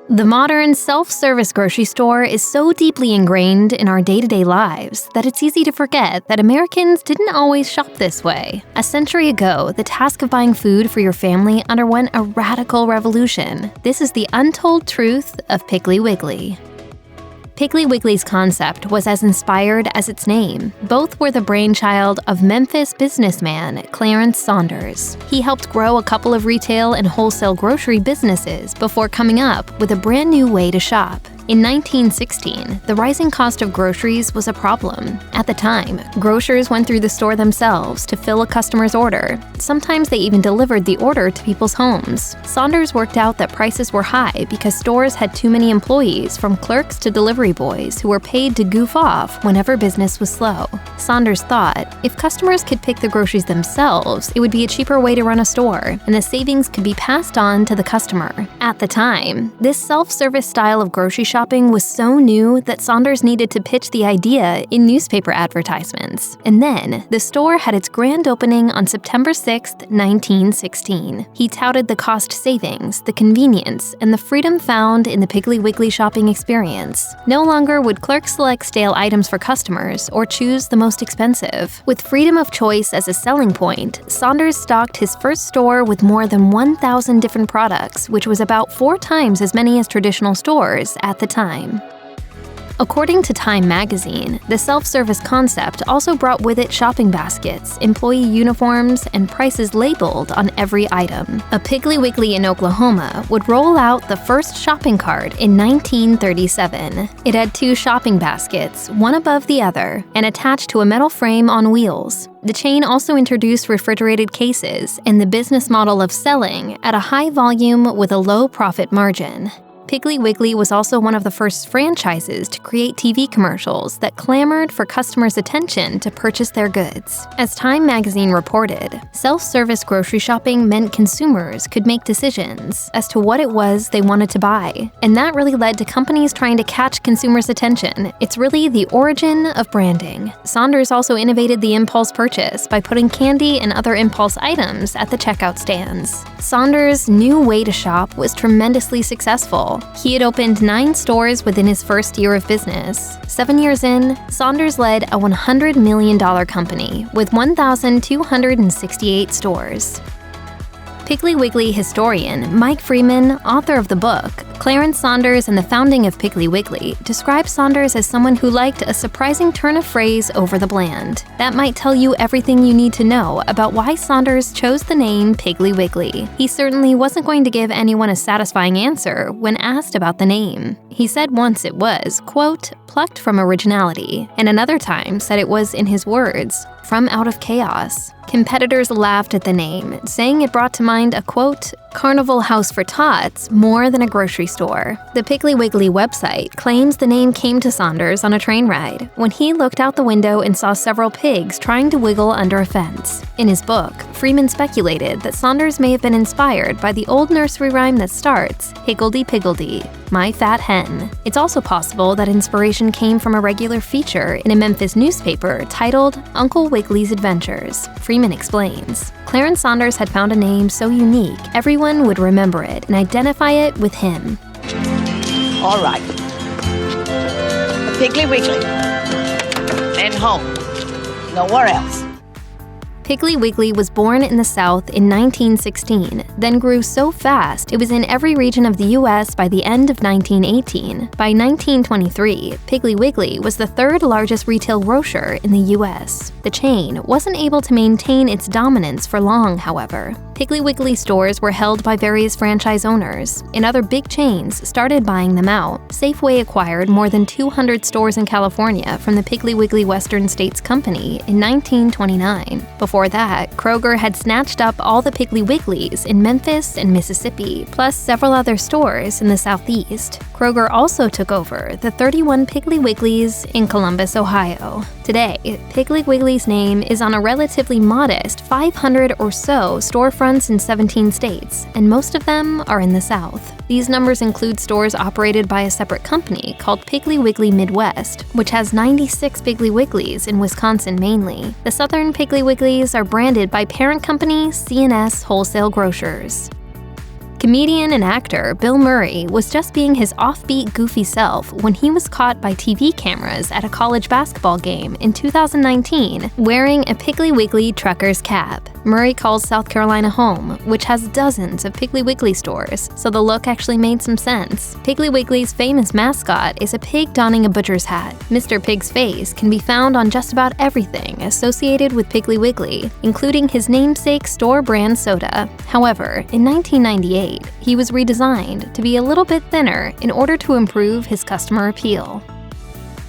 The modern self-service grocery store is so deeply ingrained in our day-to-day lives that it's easy to forget that Americans didn't always shop this way. A century ago, the task of buying food for your family underwent a radical revolution. This is the untold truth of Piggly Wiggly. Piggly Wiggly's concept was as inspired as its name. Both were the brainchild of Memphis businessman Clarence Saunders. He helped grow a couple of retail and wholesale grocery businesses before coming up with a brand new way to shop. In 1916, the rising cost of groceries was a problem. At the time, grocers went through the store themselves to fill a customer's order. Sometimes they even delivered the order to people's homes. Saunders worked out that prices were high because stores had too many employees, from clerks to delivery boys, who were paid to goof off whenever business was slow. Saunders thought, if customers could pick the groceries themselves, it would be a cheaper way to run a store, and the savings could be passed on to the customer. At the time, this self-service style of grocery shopping was so new that Saunders needed to pitch the idea in newspaper advertisements. And then, the store had its grand opening on September 6, 1916. He touted the cost savings, the convenience, and the freedom found in the Piggly Wiggly shopping experience. No longer would clerks select stale items for customers or choose the most expensive. With freedom of choice as a selling point, Saunders stocked his first store with more than 1,000 different products, which was about 4 times as many as traditional stores at the time. According to Time magazine, the self-service concept also brought with it shopping baskets, employee uniforms, and prices labeled on every item. A Piggly Wiggly in Oklahoma would roll out the first shopping cart in 1937. It had 2 shopping baskets, one above the other, and attached to a metal frame on wheels. The chain also introduced refrigerated cases and the business model of selling at a high volume with a low profit margin. Piggly Wiggly was also one of the first franchises to create TV commercials that clamored for customers' attention to purchase their goods. As Time magazine reported, self-service grocery shopping meant consumers could make decisions as to what it was they wanted to buy, and that really led to companies trying to catch consumers' attention. It's really the origin of branding. Saunders also innovated the impulse purchase by putting candy and other impulse items at the checkout stands. Saunders' new way to shop was tremendously successful. He had opened 9 stores within his first year of business. 7 years in, Saunders led a $100 million company with 1,268 stores. Piggly Wiggly historian Mike Freeman, author of the book Clarence Saunders and the Founding of Piggly Wiggly, describes Saunders as someone who liked a surprising turn of phrase over the bland. That might tell you everything you need to know about why Saunders chose the name Piggly Wiggly. He certainly wasn't going to give anyone a satisfying answer when asked about the name. He said once it was, quote, plucked from originality, and another time said it was, in his words, from out of chaos. Competitors laughed at the name, saying it brought to mind a, quote, carnival house for tots more than a grocery store. The Piggly Wiggly website claims the name came to Saunders on a train ride when he looked out the window and saw several pigs trying to wiggle under a fence. In his book, Freeman speculated that Saunders may have been inspired by the old nursery rhyme that starts, Higgledy-piggledy, my fat hen. It's also possible that inspiration came from a regular feature in a Memphis newspaper titled Uncle Wiggily's Adventures. Freeman explains, Clarence Saunders had found a name so unique, everyone would remember it and identify it with him. All right. Piggly Wiggly. And home. Nowhere else. Piggly Wiggly was born in the South in 1916, then grew so fast it was in every region of the U.S. by the end of 1918. By 1923, Piggly Wiggly was the 3rd largest retail grocer in the U.S. The chain wasn't able to maintain its dominance for long, however. Piggly Wiggly stores were held by various franchise owners, and other big chains started buying them out. Safeway acquired more than 200 stores in California from the Piggly Wiggly Western States Company in 1929. Before that, Kroger had snatched up all the Piggly Wigglies in Memphis and Mississippi, plus several other stores in the Southeast. Kroger also took over the 31 Piggly Wigglies in Columbus, Ohio. Today, Piggly Wiggly's name is on a relatively modest 500 or so storefronts in 17 states, and most of them are in the South. These numbers include stores operated by a separate company called Piggly Wiggly Midwest, which has 96 Piggly Wigglies in Wisconsin mainly. The Southern Piggly Wigglies are branded by parent company C&S Wholesale Grocers. Comedian and actor Bill Murray was just being his offbeat, goofy self when he was caught by TV cameras at a college basketball game in 2019 wearing a Piggly Wiggly trucker's cap. Murray calls South Carolina home, which has dozens of Piggly Wiggly stores, so the look actually made some sense. Piggly Wiggly's famous mascot is a pig donning a butcher's hat. Mr. Pig's face can be found on just about everything associated with Piggly Wiggly, including his namesake store-brand soda. However, in 1998, he was redesigned to be a little bit thinner in order to improve his customer appeal.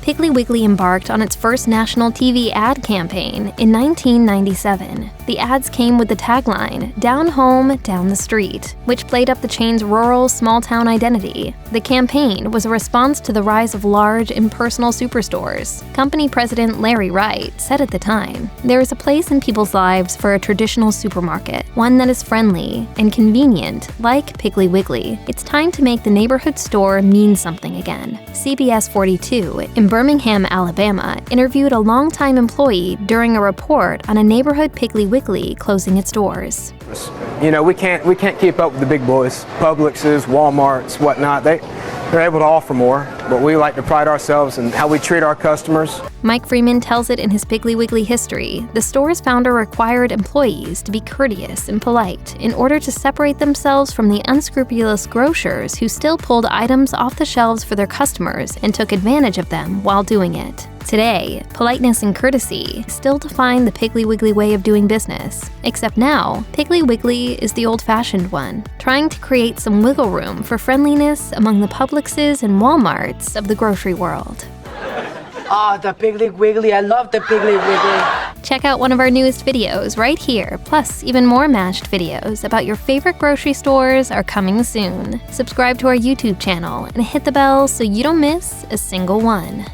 Piggly Wiggly embarked on its first national TV ad campaign in 1997. The ads came with the tagline, "Down home, down the street," which played up the chain's rural, small-town identity. The campaign was a response to the rise of large, impersonal superstores. Company president Larry Wright said at the time, "There is a place in people's lives for a traditional supermarket, one that is friendly and convenient, like Piggly Wiggly. It's time to make the neighborhood store mean something again." CBS 42 in Birmingham, Alabama, interviewed a longtime employee during a report on a neighborhood Piggly Wiggly closing its doors. You know, we can't keep up with the big boys, Publix's, Walmart's, whatnot. They're able to offer more, but we like to pride ourselves in how we treat our customers. Mike Freeman tells it in his Piggly Wiggly history. The store's founder required employees to be courteous and polite in order to separate themselves from the unscrupulous grocers who still pulled items off the shelves for their customers and took advantage of them while doing it. Today, politeness and courtesy still define the Piggly Wiggly way of doing business, except now, Piggly Wiggly is the old-fashioned one, trying to create some wiggle room for friendliness among the Publixes and Walmarts of the grocery world. Oh, the Piggly Wiggly. I love the Piggly Wiggly. Check out one of our newest videos right here, plus even more mashed videos about your favorite grocery stores are coming soon. Subscribe to our YouTube channel and hit the bell so you don't miss a single one.